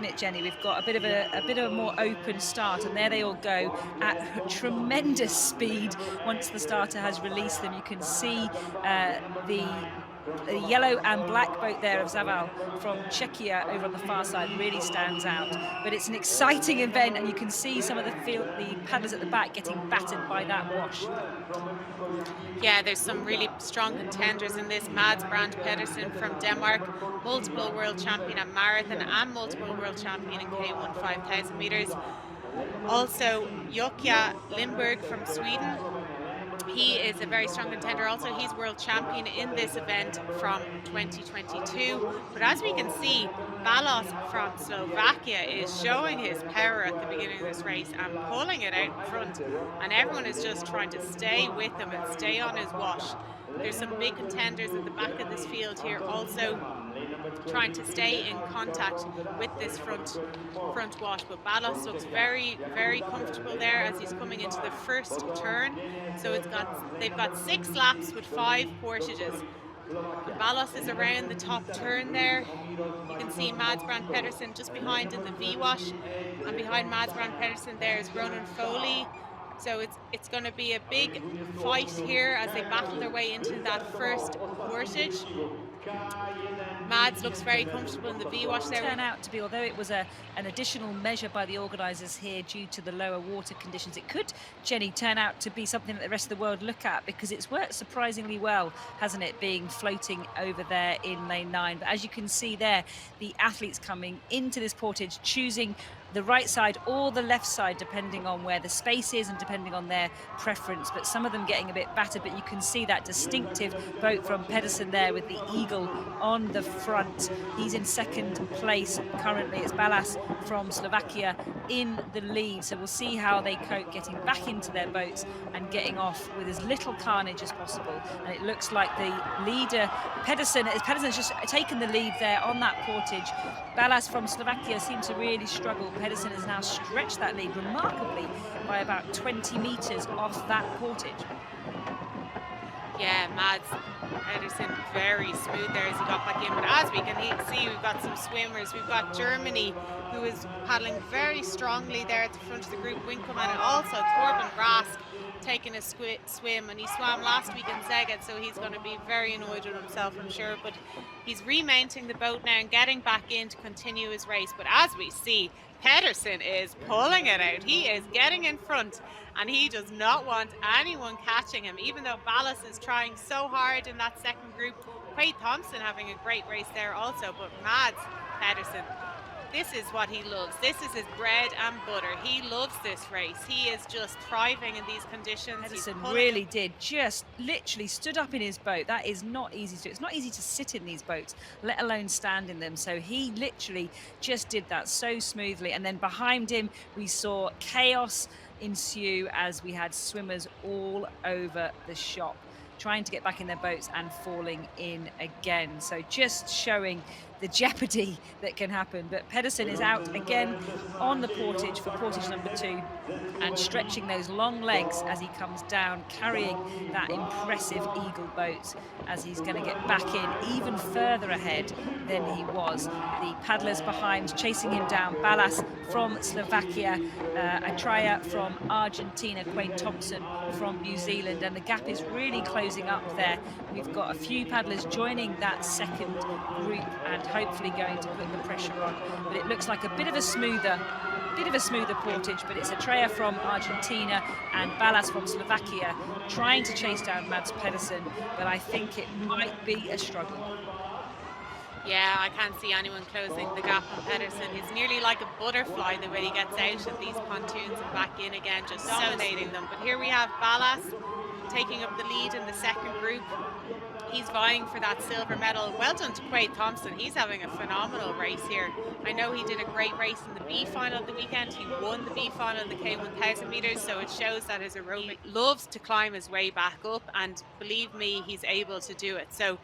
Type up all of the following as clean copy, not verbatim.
it, Jenny? We've got a bit of a more open start, and there they all go at tremendous speed. Once the starter has released them, you can see the yellow and black boat there of Zaval from Czechia over on the far side really stands out. But it's an exciting event, and you can see some of the paddlers at the back getting battered by that wash. Yeah, there's some really strong contenders in this. Mads Pedersen from Denmark, multiple world champion at marathon and multiple world champion in K1 5,000 meters. Also, Joakim Lindberg from Sweden. He is a very strong contender. Also, he's world champion in this event from 2022. But as we can see, Balaz from Slovakia is showing his power at the beginning of this race and pulling it out in front. And everyone is just trying to stay with him and stay on his wash. There's some big contenders at the back of this field here also trying to stay in contact with this front wash, but Balaz looks very, very comfortable there as he's coming into the first turn. So they've got 6 laps with 5 portages. Balaz is around the top turn there. You can see Mads Pedersen just behind in the V-wash, and behind Mads Pedersen there is Ronan Foley. So it's going to be a big fight here as they battle their way into that first portage. Mads looks very comfortable in the V-wash there. Turn out to be, although it was an additional measure by the organisers here due to the lower water conditions, it could, Jenny, turn out to be something that the rest of the world look at, because it's worked surprisingly well, hasn't it, being floating over there in lane 9. But as you can see there, the athletes coming into this portage choosing the right side or the left side, depending on where the space is and depending on their preference. But some of them getting a bit battered, but you can see that distinctive boat from Pedersen there with the eagle on the front. He's in second place currently. It's Balaz from Slovakia in the lead. So we'll see how they cope getting back into their boats and getting off with as little carnage as possible. And it looks like the leader, Pedersen's just taken the lead there on that portage. Balaz from Slovakia seemed to really struggle. Pedersen has now stretched that lead remarkably by about 20 metres off that portage. Yeah, Mads Pedersen very smooth there as he got back in. But as we can see, we've got some swimmers. We've got Germany, who is paddling very strongly there at the front of the group, Winkelmann, and also Torben Rask taking a swim, and he swam last week in Szeged, so he's going to be very annoyed with himself, I'm sure. But he's remounting the boat now and getting back in to continue his race. But as we see, Pedersen is pulling it out. He is getting in front, and he does not want anyone catching him, even though Balaz is trying so hard in that second group. Quade Thompson having a great race there also, but Mads Pedersen, this is what he loves. This is his bread and butter. He loves this race. He is just thriving in these conditions. Pedersen really did, just literally stood up in his boat. That is not easy to do. It's not easy to sit in these boats, let alone stand in them. So he literally just did that so smoothly. And then behind him, we saw chaos ensue as we had swimmers all over the shop, trying to get back in their boats and falling in again. So just showing the jeopardy that can happen. But Pedersen is out again on the portage for portage number 2 and stretching those long legs as he comes down, carrying that impressive eagle boat as he's going to get back in even further ahead than he was. The paddlers behind chasing him down, Balaz from Slovakia, Atraya from Argentina, Quade Thompson from New Zealand, and the gap is really closing up there. We've got a few paddlers joining that second group and hopefully going to put the pressure on. But it looks like a bit of a smoother portage, but it's Atraya from Argentina and Balaz from Slovakia trying to chase down Mads Pedersen, but I think it might be a struggle. Yeah, I can't see anyone closing the gap on Pedersen. He's nearly like a butterfly the way he gets out of these pontoons and back in again, just dominating them. But here we have Balaz taking up the lead in the second group. He's vying for that silver medal. Well done to Quade Thompson. He's having a phenomenal race here. I know he did a great race in the B final of the weekend. He won the B final of the K1000 meters, so it shows that his aerobic loves to climb his way back up, and believe me, he's able to do it. So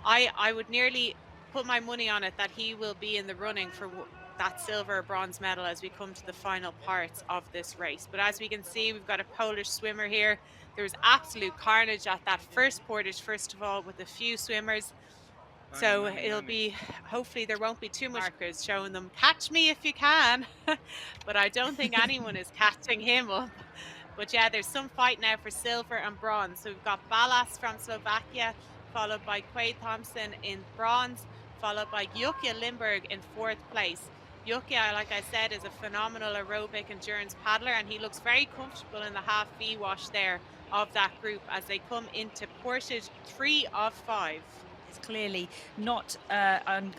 I would nearly put my money on it that he will be in the running for that silver or bronze medal as we come to the final parts of this race. But as we can see, we've got a Polish swimmer here. There was absolute carnage at that first portage, first of all, with a few swimmers. So it'll be, hopefully there won't be too much markers showing them, catch me if you can. But I don't think anyone is catching him up. But yeah, there's some fight now for silver and bronze. So we've got Balaz from Slovakia, followed by Quaid Thompson in bronze, followed by Joakim Lindberg in 4th place. Joakim, like I said, is a phenomenal aerobic endurance paddler, and he looks very comfortable in the half V wash there of that group as they come into portage 3 of 5. Is clearly not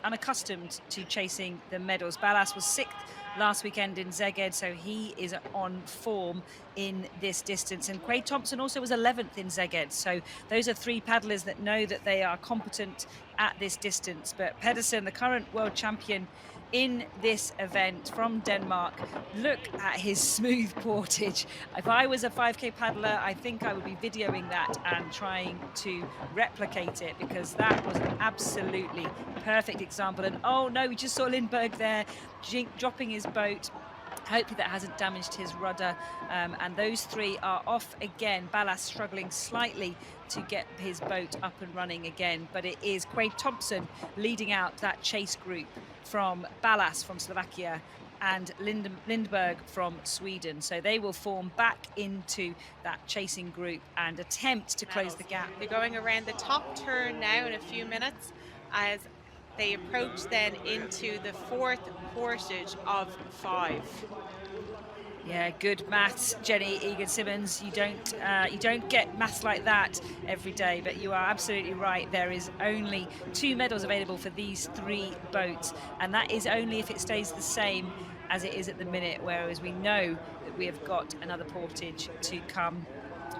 unaccustomed to chasing the medals. Balaz was 6th last weekend in Szeged, so he is on form in this distance. And Quaid Thompson also was 11th in Szeged. So those are 3 paddlers that know that they are competent at this distance. But Pedersen, the current world champion in this event from Denmark, look at his smooth portage. If I was a 5K paddler, I think I would be videoing that and trying to replicate it, because that was an absolutely perfect example. And oh no, we just saw Lindberg there dropping his boat. Hopefully that hasn't damaged his rudder. And those 3 are off again. Balaz struggling slightly to get his boat up and running again. But it is Quaid Thompson leading out that chase group from Balaz from Slovakia and Lindberg from Sweden. So they will form back into that chasing group and attempt to close the gap. They're going around the top turn now in a few minutes as they approach then into the 4th portage of 5. Yeah, good maths, Jenny Egan-Simmons. You don't get maths like that every day, but you are absolutely right. There is only 2 medals available for these 3 boats, and that is only if it stays the same as it is at the minute, whereas we know that we have got another portage to come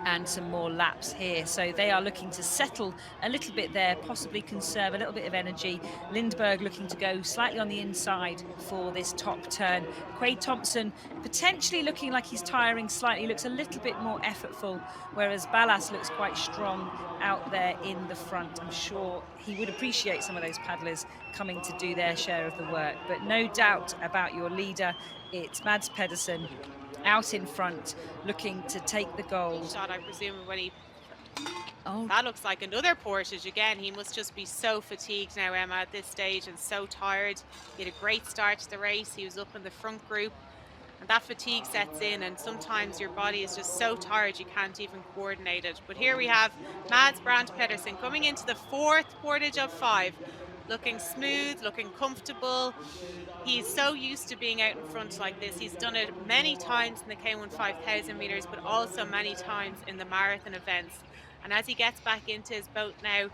and some more laps here. So they are looking to settle a little bit there, possibly conserve a little bit of energy. Lindberg looking to go slightly on the inside for this top turn. Quaid Thompson potentially looking like he's tiring slightly, looks a little bit more effortful, whereas Balaz looks quite strong out there in the front. I'm sure he would appreciate some of those paddlers coming to do their share of the work. But no doubt about your leader, it's Mads Pedersen out in front, looking to take the gold. Shot, I presume, when he... Oh, that looks like another portage again. He must just be so fatigued now, Emma, at this stage, and so tired. He had a great start to the race. He was up in the front group, and that fatigue sets in, and sometimes your body is just so tired you can't even coordinate it. But here we have Mads Pedersen coming into the 4th portage of 5. Looking smooth, looking comfortable. He's so used to being out in front like this. He's done it many times in the K1 5000 meters, but also many times in the marathon events. And as he gets back into his boat now,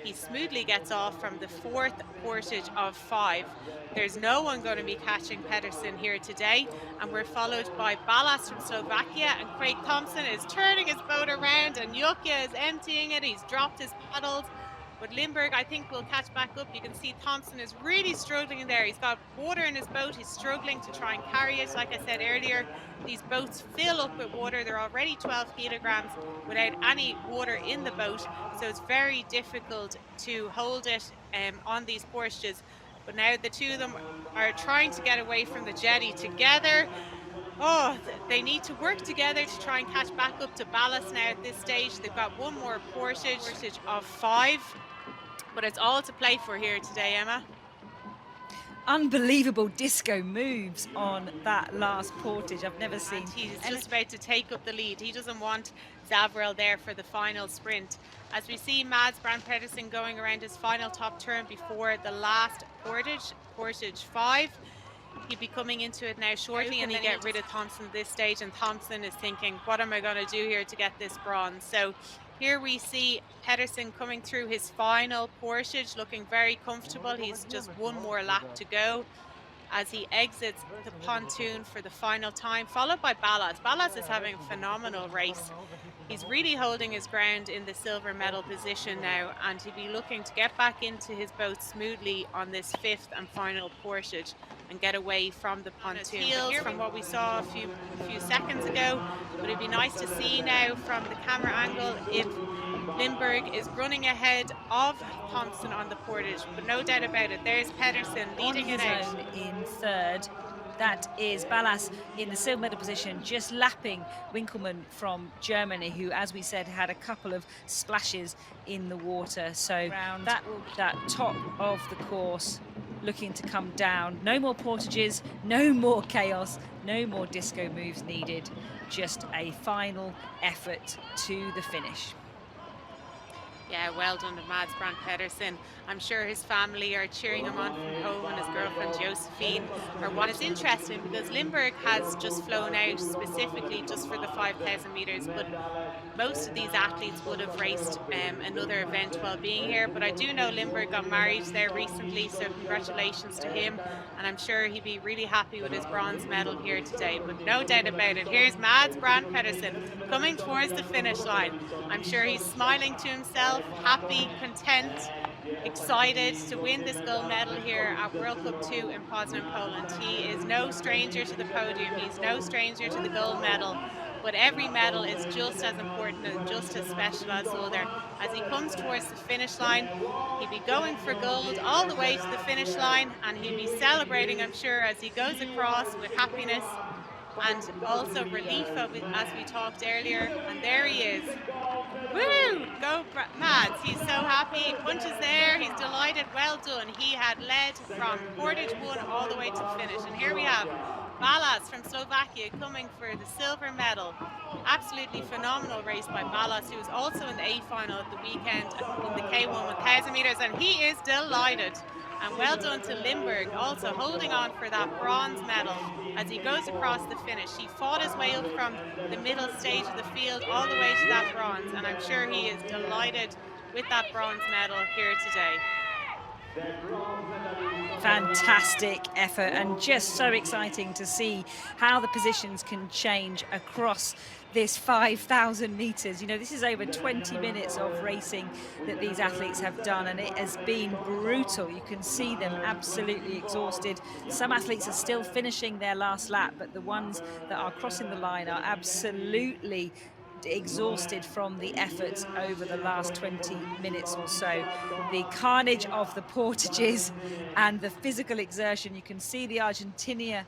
he smoothly gets off from the 4th portage of 5. There's no one going to be catching Pedersen here today. And we're followed by Balaz from Slovakia, and Quaid Thompson is turning his boat around, and Joakim is emptying it. He's dropped his paddles. But Lindberg, I think, will catch back up. You can see Thompson is really struggling in there. He's got water in his boat. He's struggling to try and carry it. Like I said earlier, these boats fill up with water. They're already 12 kilograms without any water in the boat. So it's very difficult to hold it on these portages. But now the 2 of them are trying to get away from the jetty together. Oh, they need to work together to try and catch back up to Balaz now at this stage. They've got 1 more portage of 5. But it's all to play for here today, Emma. Unbelievable disco moves on that last portage. I've never seen. And he's just about to take up the lead. He doesn't want Zavrel there for the final sprint. As we see Mads Pedersen going around his final top turn before the last portage 5. He'll be coming into it now shortly, and he get rid of Thompson at this stage, and Thompson is thinking, what am I going to do here to get this bronze? So here we see Pedersen coming through his final portage, looking very comfortable. He's just 1 more lap to go as he exits the pontoon for the final time, followed by Balaz. Balaz is having a phenomenal race. He's really holding his ground in the silver medal position now, and he'll be looking to get back into his boat smoothly on this 5th and final portage and get away from the pontoon. Heels from what we saw a few seconds ago, but it'd be nice to see now from the camera angle if Lindberg is running ahead of Thompson on the portage, but no doubt about it, there's Pedersen leading it out. In 3rd, That is Balaz in the silver medal position, just lapping Winkelmann from Germany, who, as we said, had a couple of splashes in the water. So that top of the course looking to come down. No more portages, no more chaos, no more disco moves needed. Just a final effort to the finish. Yeah, well done to Mads Pedersen. I'm sure his family are cheering him on from home, and his girlfriend Josephine are what is interesting, because Lindberg has just flown out specifically just for the 5,000 meters, but most of these athletes would have raced another event while being here. But I do know Lindberg got married there recently, so congratulations to him, and I'm sure he'd be really happy with his bronze medal here today. But no doubt about it, here's Mads Pedersen coming towards the finish line. I'm sure he's smiling to himself, happy, content, excited to win this gold medal here at World Cup 2 in Poznan, Poland. He is no stranger to the podium, he's no stranger to the gold medal, but every medal is just as important and just as special as the other. As he comes towards the finish line, he'll be going for gold all the way to the finish line, and he'll be celebrating, I'm sure, as he goes across with happiness and also relief, as we talked earlier. And there he is. Woo! Go Mads, he's so happy, he punches there, he's delighted, well done. He had led from portage 1 all the way to the finish. And here we have Balaz from Slovakia coming for the silver medal. Absolutely phenomenal race by Balaz, who was also in the A final at the weekend in the K1 1000 meters, and he is delighted. And well done to Lindberg, also holding on for that bronze medal as he goes across the finish. He fought his way up from the middle stage of the field all the way to that bronze, and I'm sure he is delighted with that bronze medal here today. Fantastic effort, and just so exciting to see how the positions can change across this 5,000 meters. You know, this is over 20 minutes of racing that these athletes have done, and it has been brutal. You can see them absolutely exhausted. Some athletes are still finishing their last lap, but the ones that are crossing the line are absolutely exhausted from the efforts over the last 20 minutes or so. The carnage of the portages and the physical exertion. You can see the Argentina